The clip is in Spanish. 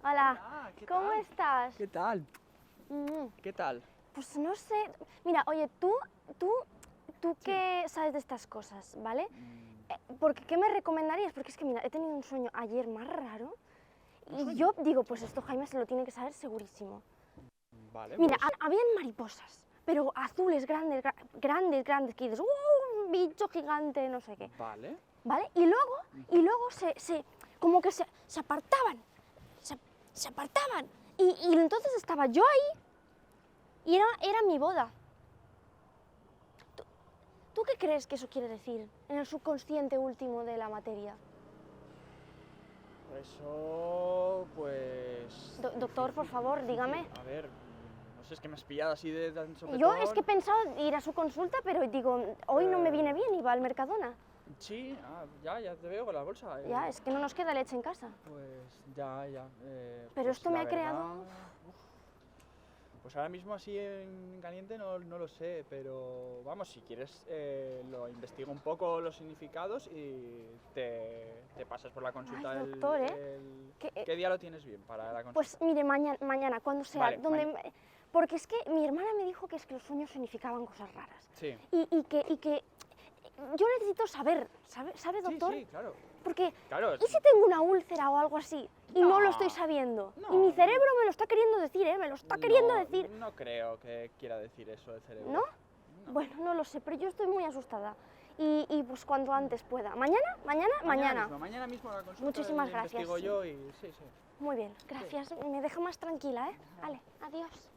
Hola, Ah, ¿qué ¿cómo tal? estás? ¿Qué tal? Mm, ¿Qué tal? Pues no sé. Mira, oye, tú Sí. qué sabes de estas cosas, ¿vale? Mm, Porque, ¿qué me recomendarías? Porque es que, mira, he tenido un sueño ayer más raro ¿Un y sueño? yo digo, pues esto Jaime se lo tiene que saber segurísimo. Vale, Mira, pues. habían mariposas, pero azules, grandes, grandes, grandes, que dices, un bicho gigante, no sé qué, Vale. ¿vale? Y luego como que se apartaban, se, se apartaban. Y entonces estaba yo ahí y era mi boda. ¿Tú qué crees que eso quiere decir en el subconsciente último de la materia? Eso, pues. Doctor, por Difícil, favor, difícil. dígame. A ver, no sé, es que me has pillado así de tan Yo es sopetón. que he pensado ir a su consulta, pero digo, hoy no me viene bien y va al Mercadona. Sí, ya te veo con la bolsa. Ya, es que no nos queda leche en casa. Pues ya. Pero Pues esto la me ha verdad, creado... uf, pues ahora mismo así en caliente no lo sé, pero vamos, si quieres lo investigo un poco los significados y te pasas por la consulta. Ay, doctor, Que, ¿Qué día lo tienes bien para la pues consulta? mire, mañana, cuando sea, Vale, porque es que mi hermana me dijo que es que los sueños significaban cosas raras. sí. Y que yo necesito saber, ¿sabe, doctor? Sí, claro. Porque, Claro. ¿y si tengo una úlcera o algo así? Y no lo estoy No, sabiendo. Y mi no, cerebro me lo está queriendo decir, ¿eh? Me lo está queriendo decir. no creo que quiera decir eso el cerebro. ¿No? No. Bueno, no lo sé, pero yo estoy muy asustada. Y pues cuanto antes pueda. ¿Mañana? Mañana. Mañana mismo la consulta. Muchísimas investigo gracias. yo y sí. Muy bien, gracias. Me deja más tranquila, ¿eh? Vale, adiós.